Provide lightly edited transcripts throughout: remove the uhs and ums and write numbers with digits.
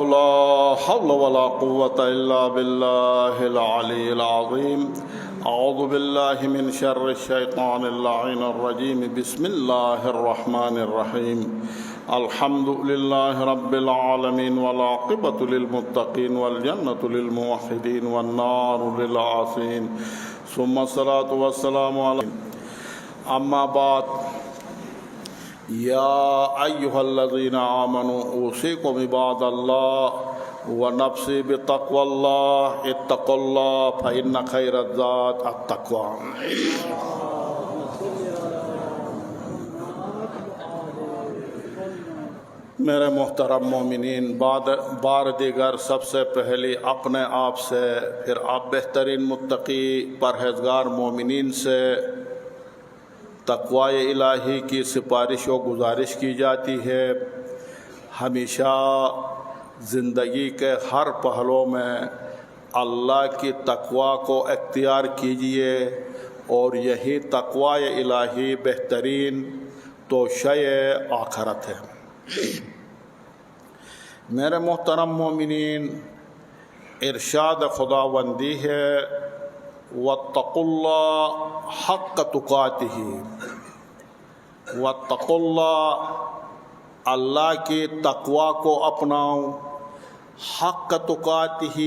لا حول ولا قوة إلا بالله العلي العظيم. أعوذ بالله من شر الشيطان اللعين الرجيم. بسم الله الرحمن الرحيم. الحمد لله رب العالمين والعاقبة للمتقين والجنة للموحدين والنار للعاصين ثم الصلاة والسلام على أما بعد. يا أيها الذين آمنوا أوصيكم عباد الله ونفسي بتقوى الله. اتقوا الله فإن خير الزاد التقوى. میرے محترم مومنین، بار دیگر سب سے پہلے اپنے آپ سے، پھر آپ بہترین متقی پرہیزگار مومنین سے تقوی الہی کی سفارش و گزارش کی جاتی ہے. ہمیشہ زندگی کے ہر پہلو میں اللہ کی تقوی کو اختیار کیجیے، اور یہی تقوی الہی بہترین توشہ آخرت ہے. میرے محترم مومنین، ارشاد خداوندی ہے واتقوا اللہ حق تقاتہ. واتقوا اللہ، اللہ کی تقوی کو اپناؤ، حق تقاتہ،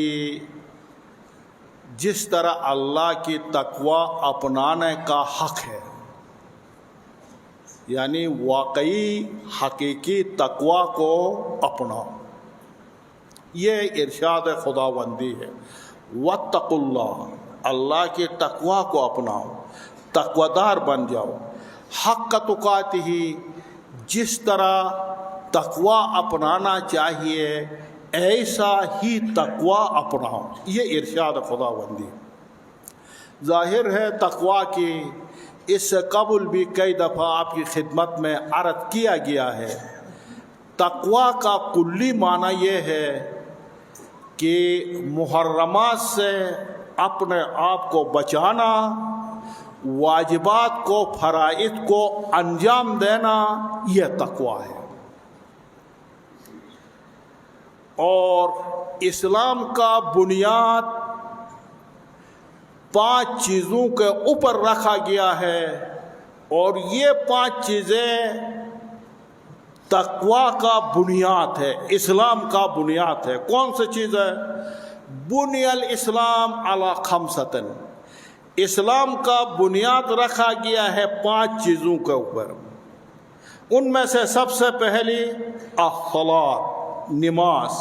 جس طرح اللہ کی تقوی اپنانے کا حق ہے، یعنی واقعی حقیقی تقوی کو اپناؤ. یہ ارشاد خداوندی ہے. واتقوا اللہ، اللہ کی تقوی کو اپناؤ، تقوی دار بن جاؤ. حق تقاتہ، جس طرح تقوی اپنانا چاہیے ایسا ہی تقوی اپناؤ. یہ ارشاد خداوندی. ظاہر ہے تقوی کی اس سے قبل بھی کئی دفعہ آپ کی خدمت میں عرض کیا گیا ہے. تقوی کا کلی معنی یہ ہے کہ محرمات سے اپنے آپ کو بچانا، واجبات کو، فرائض کو انجام دینا، یہ تقوی ہے. اور اسلام کا بنیاد 5 چیزوں کے اوپر رکھا گیا ہے، اور یہ 5 چیزیں تقوی کا بنیاد ہے، اسلام کا بنیاد ہے. کون سی چیز ہے؟ بنی الاسلام علی 5. اسلام کا بنیاد رکھا گیا ہے 5 چیزوں کے اوپر. ان میں سے سب سے پہلی الصلاۃ، نماز،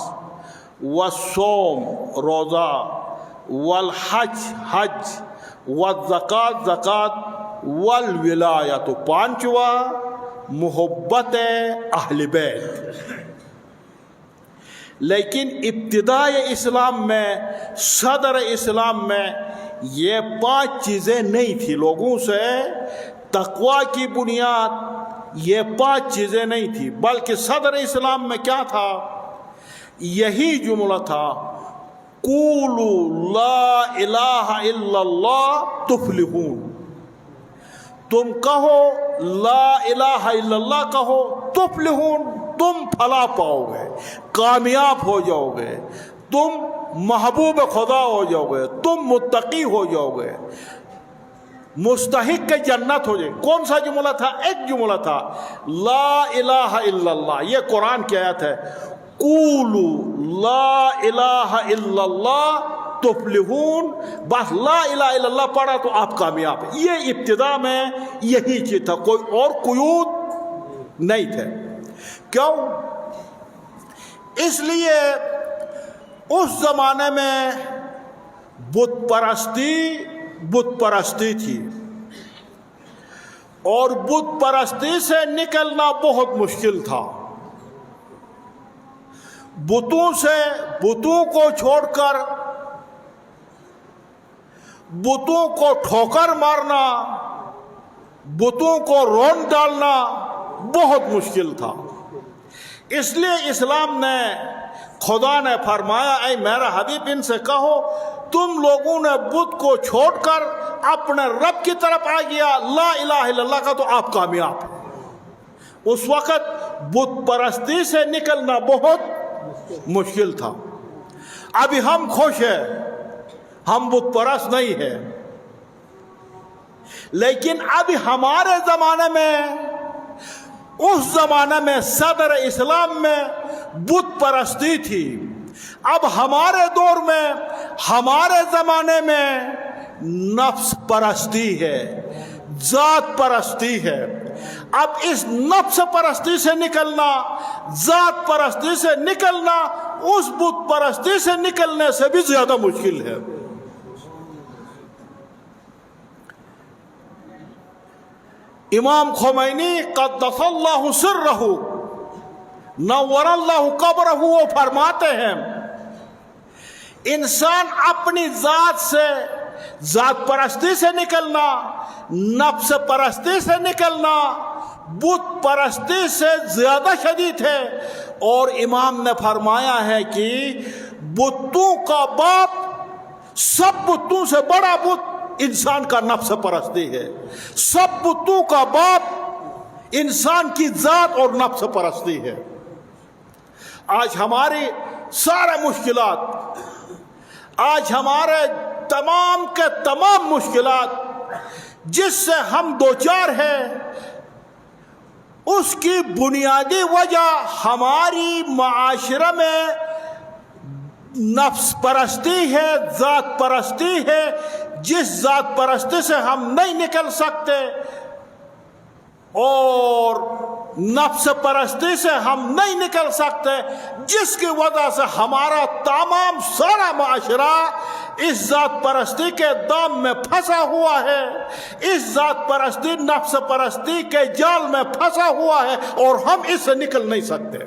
والصوم، روزہ، والحج، حج، والزکوٰۃ، زکوٰۃ، والولایۃ، 5واں محبت اہل بیت. لیکن ابتدائی اسلام میں، صدر اسلام میں یہ 5 چیزیں نہیں تھی. لوگوں سے تقوی کی بنیاد یہ 5 چیزیں نہیں تھی، بلکہ صدر اسلام میں کیا تھا؟ یہی جملہ تھا، قولوا لا الہ الا اللہ تفلحون. تم کہو لا الہ الا اللہ کہو، تفلحون، تم فلاح پاؤ گے، کامیاب ہو جاؤ گے، تم محبوب خدا ہو جاؤ گے، تم متقی ہو جاؤ گے، مستحق جنت ہو جائے. کون سا جملہ تھا؟ ایک جملہ تھا، لا الہ الا اللہ. یہ قرآن کی آیت ہے، قولوا لا الہ الا اللہ تفلحون. بس لا الہ الا اللہ پڑھا تو آپ کامیاب ہیں. یہ ابتدا میں یہی چیز تھا، کوئی اور قیود نہیں تھے. کیوں؟ اس لیے اس زمانے میں بت پرستی تھی، اور بت پرستی سے نکلنا بہت مشکل تھا. بتوں کو چھوڑ کر بتوں کو ٹھوکر مارنا، بتوں کو رون ڈالنا بہت مشکل تھا. اس لیے اسلام نے، خدا نے فرمایا، اے میرا حبیب ان سے کہو تم لوگوں نے بت کو چھوڑ کر اپنے رب کی طرف آ گیا لا الہ الا اللہ کا، تو آپ کامیاب ہیں. اس وقت بت پرستی سے نکلنا بہت مشکل تھا. ابھی ہم خوش ہیں, ہم بت پرست نہیں ہیں. لیکن ابھی ہمارے زمانے میں, اس زمانے میں صدر اسلام میں بت پرستی تھی. اب ہمارے دور میں, ہمارے زمانے میں نفس پرستی ہے, ذات پرستی ہے. اب اس نفس پرستی سے نکلنا, ذات پرستی سے نکلنا, اس بت پرستی سے نکلنے سے بھی زیادہ مشکل ہے. امام خمینی قدس اللہ سرہ نور اللہ قبرہ وہ فرماتے ہیں, انسان اپنی ذات سے, ذات پرستی سے نکلنا, نفس پرستی سے نکلنا بت پرستی سے زیادہ شدید ہے. اور امام نے فرمایا ہے کہ بتوں کا باپ, سب بتوں سے بڑا بت انسان کا نفس پرستی ہے. سب بتوں کا باپ انسان کی ذات اور نفس پرستی ہے. آج ہماری سارے مشکلات, آج ہمارے تمام کے تمام مشکلات جس سے ہم دوچار ہیں, اس کی بنیادی وجہ ہماری معاشرے میں نفس پرستی ہے, ذات پرستی ہے. جس ذات پرستی سے ہم نہیں نکل سکتے اور نفس پرستی سے ہم نہیں نکل سکتے, جس کی وجہ سے ہمارا تمام سارا معاشرہ اس ذات پرستی کے دام میں پھنسا ہوا ہے, اس ذات پرستی نفس پرستی کے جال میں پھنسا ہوا ہے, اور ہم اس سے نکل نہیں سکتے.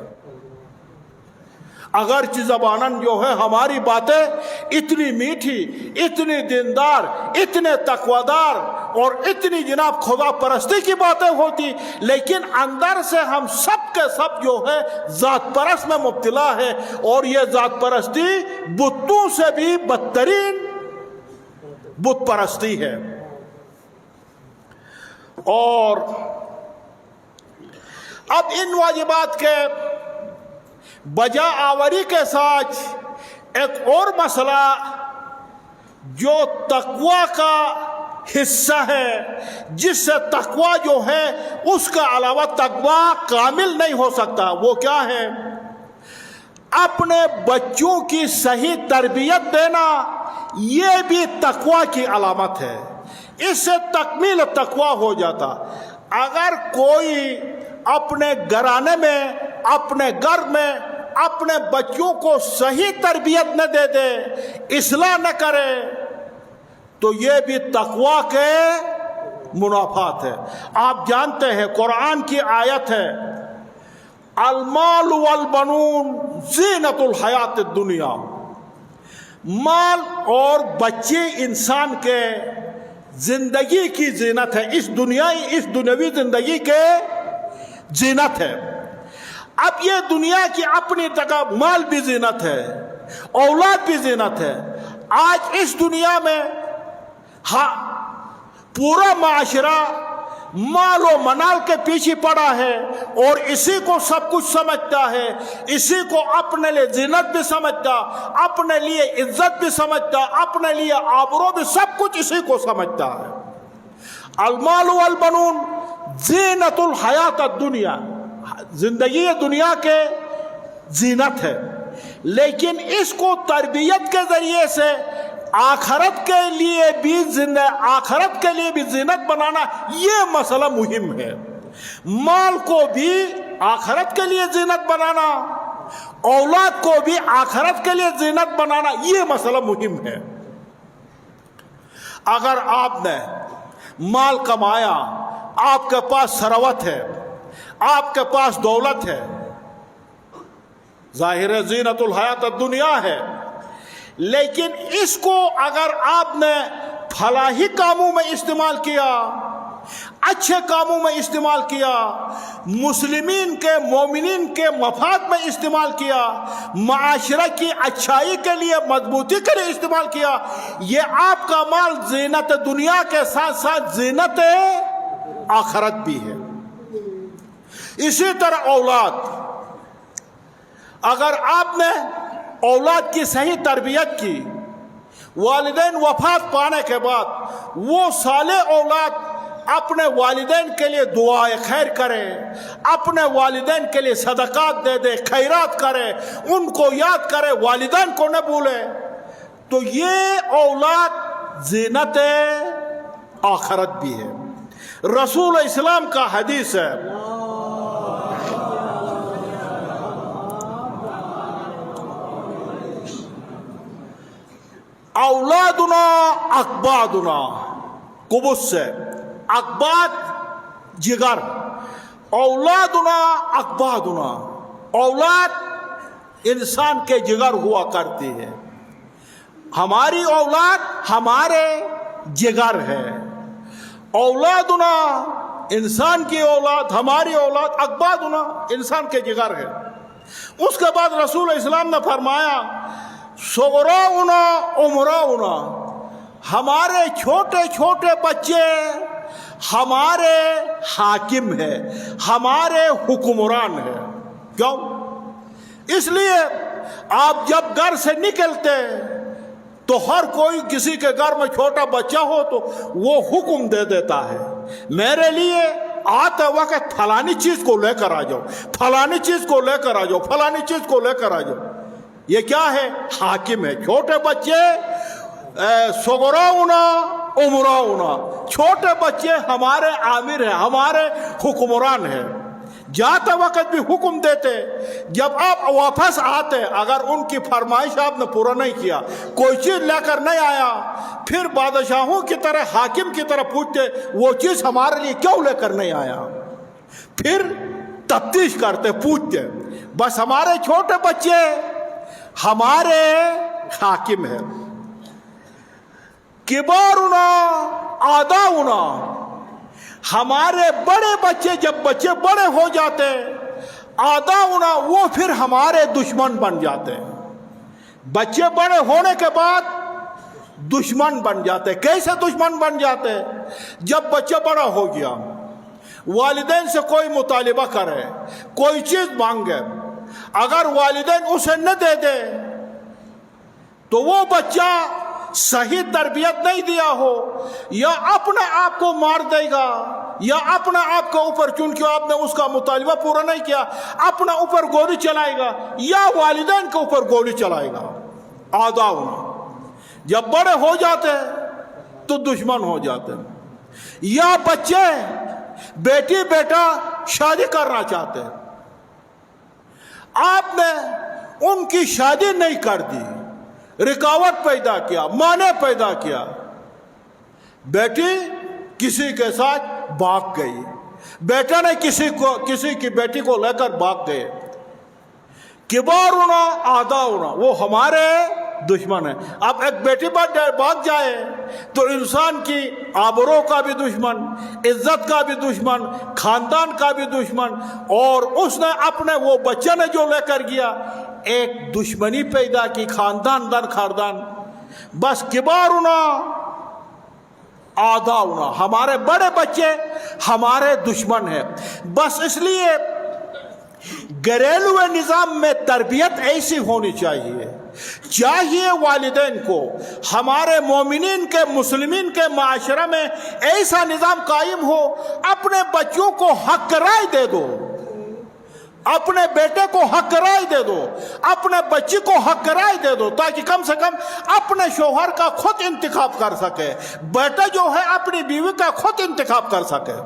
اگرچہ زبانن جو ہے ہماری باتیں اتنی میٹھی, اتنی دیندار, اتنے تقویدار اور اتنی جناب خدا پرستی کی باتیں ہوتی, لیکن اندر سے ہم سب کے سب جو ہے ذات پرست میں مبتلا ہے. اور یہ ذات پرستی بتوں سے بھی بدترین بت پرستی ہے. اور اب ان واجبات کے بجا آوری کے ساتھ ایک اور مسئلہ جو تقوی کا حصہ ہے, جس سے تقوی جو ہے اس کا علاوہ تقوی کامل نہیں ہو سکتا, وہ کیا ہے؟ اپنے بچوں کی صحیح تربیت دینا. یہ بھی تقوی کی علامت ہے, اس سے تکمیل تقوی ہو جاتا. اگر کوئی اپنے گھرانے میں, اپنے گھر میں اپنے بچوں کو صحیح تربیت نہ دے دے, اصلاح نہ کرے, تو یہ بھی تقوی کے منافات ہے. آپ جانتے ہیں قرآن کی آیت ہے, المال والبنون زینت الحیات الدنیا. مال اور بچے انسان کے زندگی کی زینت ہے, اس دنیاوی زندگی کے زینت ہے. اب یہ دنیا کی اپنی جگہ مال بھی زینت ہے, اولاد بھی زینت ہے. آج اس دنیا میں پورا معاشرہ مال و منال کے پیچھے پڑا ہے, اور اسی کو سب کچھ سمجھتا ہے, اسی کو اپنے لیے زینت بھی سمجھتا, اپنے لیے عزت بھی سمجھتا, اپنے لیے آبرو بھی, سب کچھ اسی کو سمجھتا ہے. المال والبنون زینت الحیات الدنیا, زندگی دنیا کے زینت ہے. لیکن اس کو تربیت کے ذریعے سے آخرت کے لیے بھی زینت بنانا, یہ مسئلہ مہم ہے. مال کو بھی آخرت کے لیے زینت بنانا, اولاد کو بھی آخرت کے لیے زینت بنانا, یہ مسئلہ مہم ہے. اگر آپ نے مال کمایا, آپ کے پاس ثروت ہے, آپ کے پاس دولت ہے, ظاہر زینت الحیات الدنیا ہے, لیکن اس کو اگر آپ نے فلاحی کاموں میں استعمال کیا, اچھے کاموں میں استعمال کیا, مسلمین کے مومنین کے مفاد میں استعمال کیا, معاشرہ کی اچھائی کے لیے, مضبوطی کے لیے استعمال کیا, یہ آپ کا مال زینت دنیا کے ساتھ ساتھ زینت آخرت بھی ہے. اسی طرح اولاد, اگر آپ نے اولاد کی صحیح تربیت کی، والدین وفات پانے کے بعد وہ صالح اولاد اپنے والدین کے لیے دعائے خیر کرے، اپنے والدین کے لیے صدقات دے دے، خیرات کرے، ان کو یاد کرے، والدین کو نہ بھولے، تو یہ اولاد زینت آخرت بھی ہے۔ رسول اسلام کا حدیث ہے، اولادنا اقبادنا، قبض سے اقباد جگر، اولادنا اقبادنا، اولاد انسان کے جگر ہوا کرتی ہے، ہماری اولاد ہمارے جگر ہے، اولادنا انسان کی اولاد، ہماری اولاد اقبادنا انسان کے جگر ہے۔ اس کے بعد رسول اسلام نے فرمایا صغراؤنا عمراؤنا، ہمارے چھوٹے چھوٹے بچے ہمارے حاکم ہے، ہمارے حکمران ہے۔ کیوں؟ اس لیے آپ جب گھر سے نکلتے تو ہر کوئی کسی کے گھر میں چھوٹا بچہ ہو تو وہ حکم دے دیتا ہے، میرے لیے آتے وقت فلانی چیز کو لے کر آ جاؤ، فلانی چیز کو لے کر آ جاؤ، فلانی چیز کو لے کر آ جاؤ۔ یہ کیا ہے؟ حاکم ہے۔ چھوٹے بچے صغراؤنا عمراؤنا، چھوٹے بچے ہمارے عامر ہیں، ہمارے حکمران ہیں، جاتے وقت بھی حکم دیتے، جب آپ واپس آتے اگر ان کی فرمائش آپ نے پورا نہیں کیا، کوئی چیز لے کر نہیں آیا، پھر بادشاہوں کی طرح حاکم کی طرح پوچھتے وہ چیز ہمارے لیے کیوں لے کر نہیں آیا، پھر تفتیش کرتے، پوچھتے۔ بس ہمارے چھوٹے بچے ہمارے حاکم ہیں۔ کبارنا آداؤنا، ہمارے بڑے بچے جب بچے بڑے ہو جاتے، آداؤنا وہ پھر ہمارے دشمن بن جاتے ہیں۔ بچے بڑے ہونے کے بعد دشمن بن جاتے۔ کیسے دشمن بن جاتے؟ جب بچہ بڑا ہو گیا، والدین سے کوئی مطالبہ کرے، کوئی چیز مانگے، اگر والدین اسے نہ دے دے تو وہ بچہ صحیح تربیت نہیں دیا ہو، یا اپنے آپ کو مار دے گا، یا اپنے آپ کے اوپر، چونکہ آپ نے اس کا مطالبہ پورا نہیں کیا، اپنے اوپر گولی چلائے گا، یا والدین کے اوپر گولی چلائے گا۔ آداؤنا، جب بڑے ہو جاتے تو دشمن ہو جاتے۔ یا بچے بیٹی بیٹا شادی کرنا چاہتے، آپ نے ان کی شادی نہیں کر دی، رکاوٹ پیدا کیا، مانے پیدا کیا، بیٹی کسی کے ساتھ بھاگ گئی، بیٹا نے کسی کی بیٹی کو لے کر بھاگ گئے۔ کبارنا آداؤنا، وہ ہمارے دشمن ہیں۔ اب ایک بیٹی بھاگ جائے تو انسان کی آبرو کا بھی دشمن، عزت کا بھی دشمن، خاندان کا بھی دشمن، اور اس نے اپنے وہ بچہ نے جو لے کر گیا ایک دشمنی پیدا کی، خاندان در خاندان۔ بس کبارنا آداؤنا، ہمارے بڑے بچے ہمارے دشمن ہیں۔ بس اس لیے گھریلو نظام میں تربیت ایسی ہونی چاہیے والدین کو، ہمارے مومنین کے مسلمین کے معاشرہ میں ایسا نظام قائم ہو، اپنے بچوں کو حق رائے دے دو، اپنے بیٹے کو حق رائے دے دو، اپنے بچی کو حق رائے دے دو، تاکہ کم سے کم اپنے شوہر کا خود انتخاب کر سکے، بیٹا جو ہے اپنی بیوی کا خود انتخاب کر سکے۔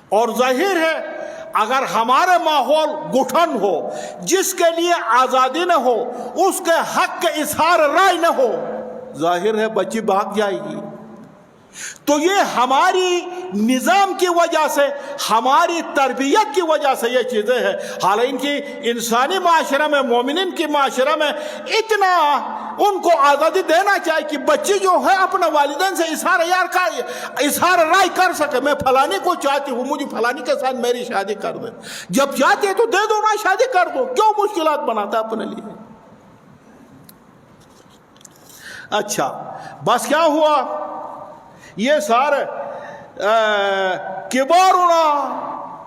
اور ظاہر ہے اگر ہمارے ماحول گٹھن ہو، جس کے لیے آزادی نہ ہو، اس کے حق کے اظہار رائے نہ ہو، ظاہر ہے بچی بھاگ جائے گی۔ تو یہ ہماری نظام کی وجہ سے، ہماری تربیت کی وجہ سے یہ چیزیں ہیں۔ حالانکہ انسانی معاشرہ میں، مومنین کی معاشرہ میں اتنا ان کو آزادی دینا چاہیے کہ بچی جو ہے اپنے والدین سے اظہار رائے کر سکے، میں فلانی کو چاہتی ہوں، مجھے فلانی کے ساتھ میری شادی کر دے۔ جب چاہتے ہیں تو دے دو نا، شادی کر دو، کیوں مشکلات بناتا اپنے لیے؟ اچھا، بس کیا ہوا؟ یہ سارے کبارنا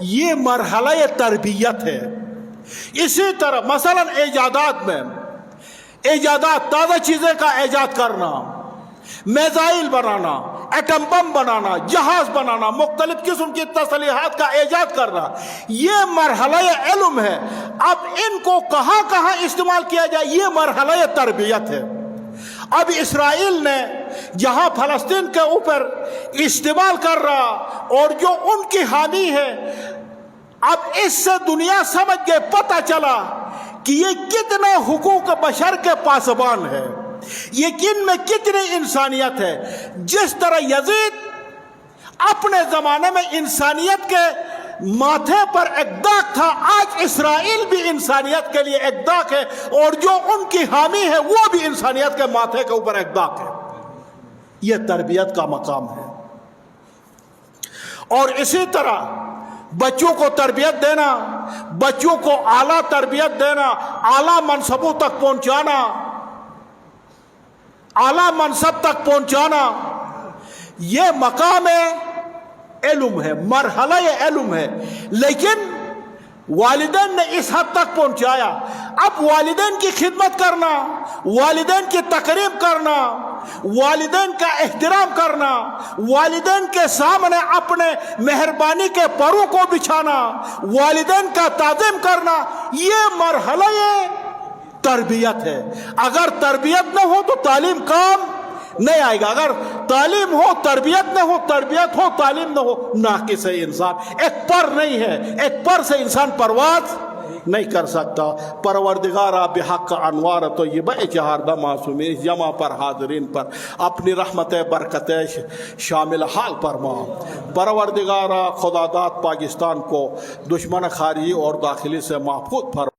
یہ مرحلہ تربیت ہے. اسی طرح مثلا ایجادات میں ایجادات تازہ چیزیں کا ایجاد کرنا، میزائل بنانا، ایٹم بم بنانا، جہاز بنانا، مختلف قسم کی تسلیحات کا ایجاد کرنا، یہ مرحلہ علم ہے. اب ان کو کہاں کہاں استعمال کیا جائے، یہ مرحلہ تربیت ہے. اب اسرائیل نے جہاں فلسطین کے اوپر استعمال کر رہا اور جو ان کی حامی ہے، اب اس سے دنیا سمجھ کے پتہ چلا کہ یہ کتنا حقوق بشر کے پاسبان ہے، یقین میں کتنی انسانیت ہے. جس طرح یزید اپنے زمانے میں انسانیت کے ماتھے پر ایک داغ تھا، آج اسرائیل بھی انسانیت کے لیے ایک داغ ہے، اور جو ان کی حامی ہے وہ بھی انسانیت کے ماتھے کے اوپر ایک داغ ہے. یہ تربیت کا مقام ہے. اور اسی طرح بچوں کو تربیت دینا، بچوں کو اعلیٰ تربیت دینا، اعلیٰ منصبوں تک پہنچانا، اعلیٰ منصب تک پہنچانا، یہ مقام علم ہے، مرحلہ علم ہے. لیکن والدین نے اس حد تک پہنچایا. اب والدین کی خدمت کرنا، والدین کی تقریب کرنا، والدین کا احترام کرنا، والدین کے سامنے اپنے مہربانی کے پروں کو بچھانا، والدین کا تعظیم کرنا، یہ مرحلہ تربیت ہے. اگر تربیت نہ ہو تو تعلیم کام نہیں آئے گا. اگر تعلیم ہو تربیت نہ ہو، تربیت ہو تعلیم نہ ہو، ناقص ہے انسان. ایک پر نہیں ہے، ایک پر سے انسان پرواز نہیں کر سکتا. پروردگارا بحق انوار طیبہ چہاردہ معصومی اس جمع پر حاضرین پر اپنی رحمت برکت شامل حال فرما. پروردگارا خدا داد پاکستان کو دشمن خارجی اور داخلی سے محفوظ فرما.